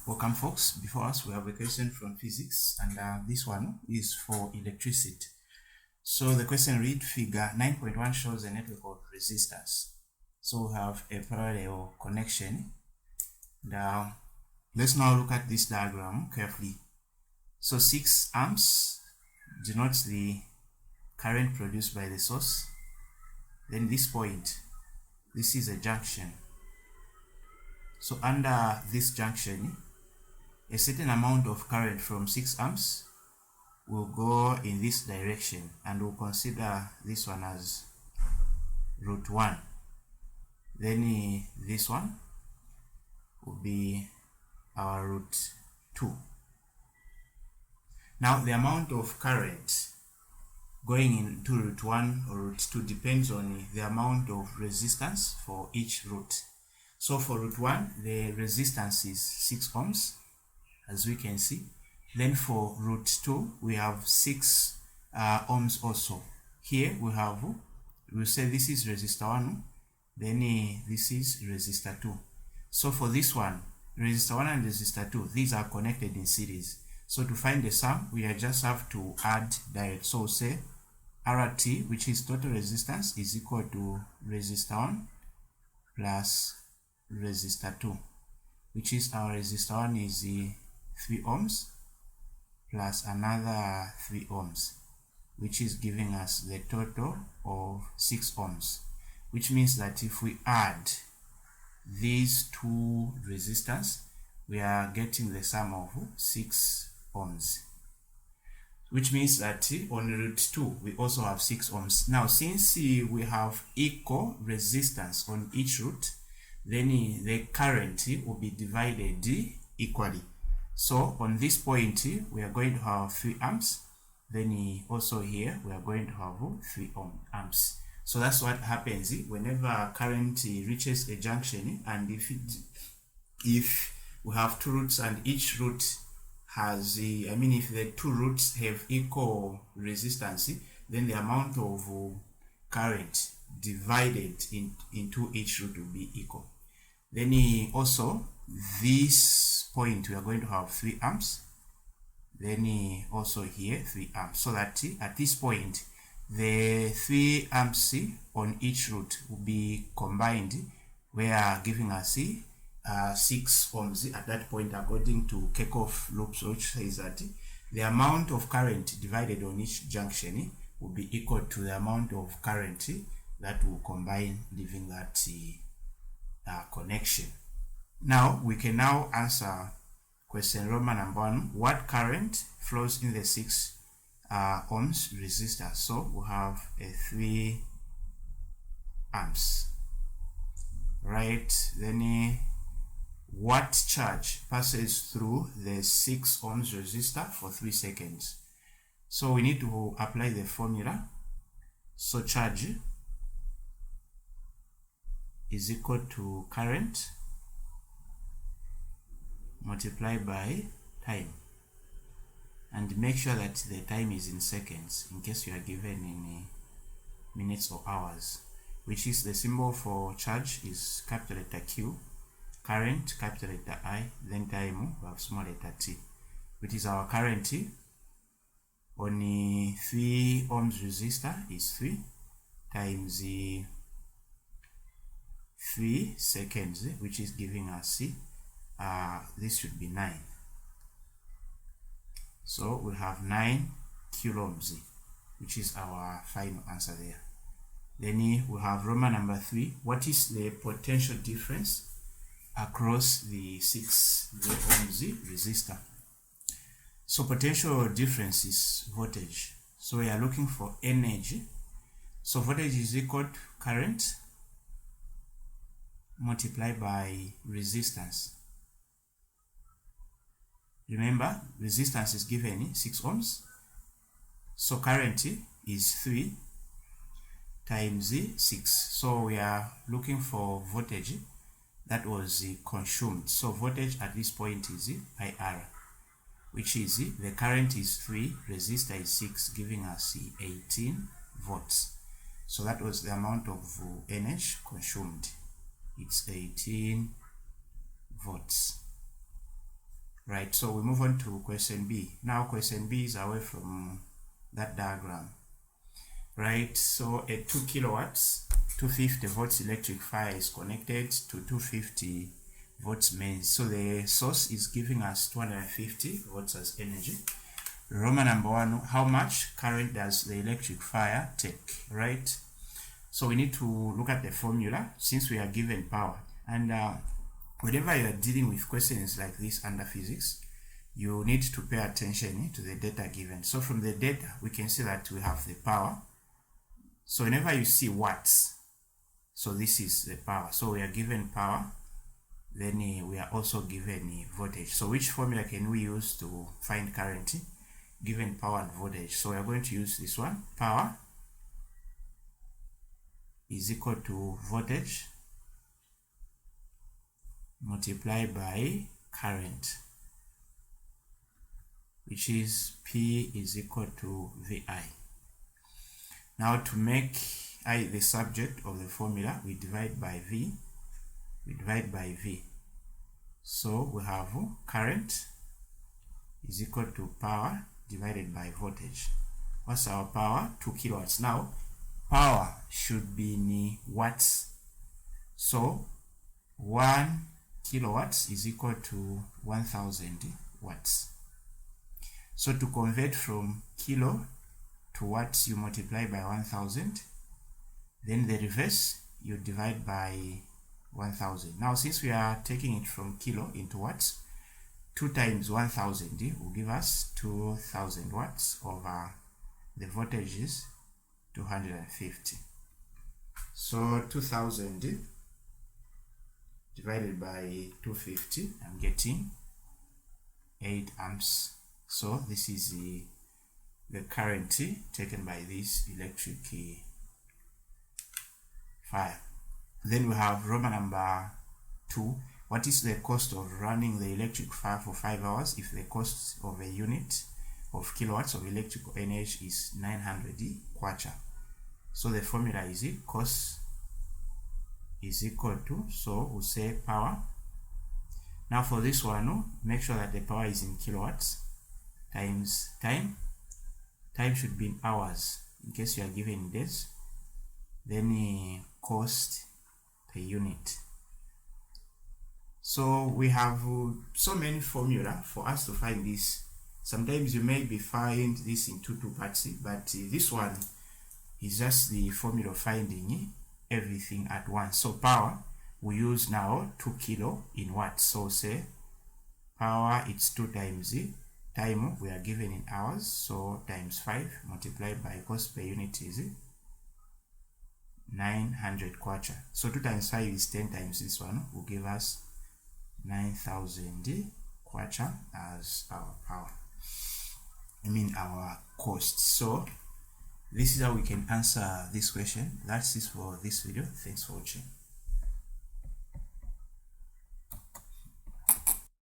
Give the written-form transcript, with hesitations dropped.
Welcome folks. Before us we have a question from physics, and this one is for electricity. So the question read, figure 9.1 shows a network of resistors. So we have a parallel connection. Now let's now look at this diagram carefully. So 6 amps denotes the current produced by the source. Then this point, this is a junction. So under this junction, a certain amount of current from 6 amps will go in this direction, and we'll consider this one as root 1. Then this one will be our root 2. Now the amount of current going into root 1 or root 2 depends on the amount of resistance for each root. So for root 1, the resistance is 6 ohms, as we can see. Then for root 2, we have 6 ohms also. Here we'll say this is resistor 1, then this is resistor 2. So for this one, resistor 1 and resistor 2, these are connected in series. So to find the sum, we just have to add direct. So we'll say RT, which is total resistance, is equal to resistor 1 plus resistor 2, which is our resistor 1 is 3 ohms plus another 3 ohms, which is giving us the total of 6 ohms, which means that if we add these two resistors, we are getting the sum of 6 ohms, which means that on root 2 we also have 6 ohms. Now since we have equal resistance on each root, then the current will be divided equally. So on this point we are going to have 3 amps, then also here we are going to have 3 amps. So that's what happens whenever current reaches a junction, and if we have two roots and each root has if the two roots have equal resistance, then the amount of current divided into each root will be equal. Then also this point we are going to have 3 amps, then also here 3 amps, so that at this point the 3 amps on each root will be combined, where giving us 6 ohms at that point, according to Kirchhoff loops, which says that the amount of current divided on each junction will be equal to the amount of current that will combine, leaving that connection. Now we can now answer question Roman number 1. What current flows in the 6 ohms resistor? So we have a 3 amps, right? Then what charge passes through the 6 ohms resistor for 3 seconds? So we need to apply the formula. So charge is equal to current multiplied by time, and make sure that the time is in seconds in case you are given in minutes or hours, which is the symbol for charge is capital letter Q, current capital letter I, then time we have small letter t, which is our current on 3 ohms resistor is 3 times 3 seconds, which is giving us this should be 9. So we have 9 kiloohms, which is our final answer there. Then we have Roman number 3. What is the potential difference across the 6 ohms resistor? So potential difference is voltage. So we are looking for energy. So voltage is equal to current multiplied by resistance. Remember, resistance is given 6 ohms. So current is 3 times 6. So we are looking for voltage that was consumed. So voltage at this point is IR, which is the current is 3, resistor is 6, giving us 18 volts. So that was the amount of energy consumed. It's 18 volts. Right, so we move on to question B. Now question B is away from that diagram. Right, so a 2 kilowatts 250 volts electric fire is connected to 250 volts mains. So the source is giving us 250 volts as energy. Roman number 1, how much current does the electric fire take? Right, so we need to look at the formula since we are given power. And whenever you are dealing with questions like this under physics, you need to pay attention to the data given. So from the data, we can see that we have the power. So whenever you see watts, so this is the power. So we are given power, then we are also given voltage. So which formula can we use to find current given power and voltage? So we are going to use this one. Power is equal to voltage multiplied by current, which is P is equal to VI. Now to make I the subject of the formula, we divide by V. So we have current is equal to power divided by voltage. What's our power? 2 kilowatts. Now power should be in watts. So 1 kilowatts is equal to 1000 watts. So to convert from kilo to watts, you multiply by 1000. Then the reverse, you divide by 1000. Now since we are taking it from kilo into watts, 2 times 1000 will give us 2000 watts over the voltage is 250. So 2000 divided by 250, I'm getting 8 amps. So this is the current taken by this electric fire. Then we have Roman number 2. What is the cost of running the electric fire for 5 hours if the cost of a unit of kilowatts of electrical energy is 900 kwacha? So the formula is cost is equal to, so we'll say power. Now for this one, make sure that the power is in kilowatts times time. Time should be in hours in case you are given in days. Then cost per unit. So we have so many formula for us to find this. Sometimes you may be find this in two parts, but this one is just the formula of finding everything at once. So power, we use now 2 kilo in watts. So say power, it's 2 times time we are given in hours, so times 5 multiplied by cost per unit is 900 kwacha. So 2 times 5 is 10 times this one will give us 9000 kwacha as our power, our cost. So this is how we can answer this question. That's it for this video. Thanks for watching.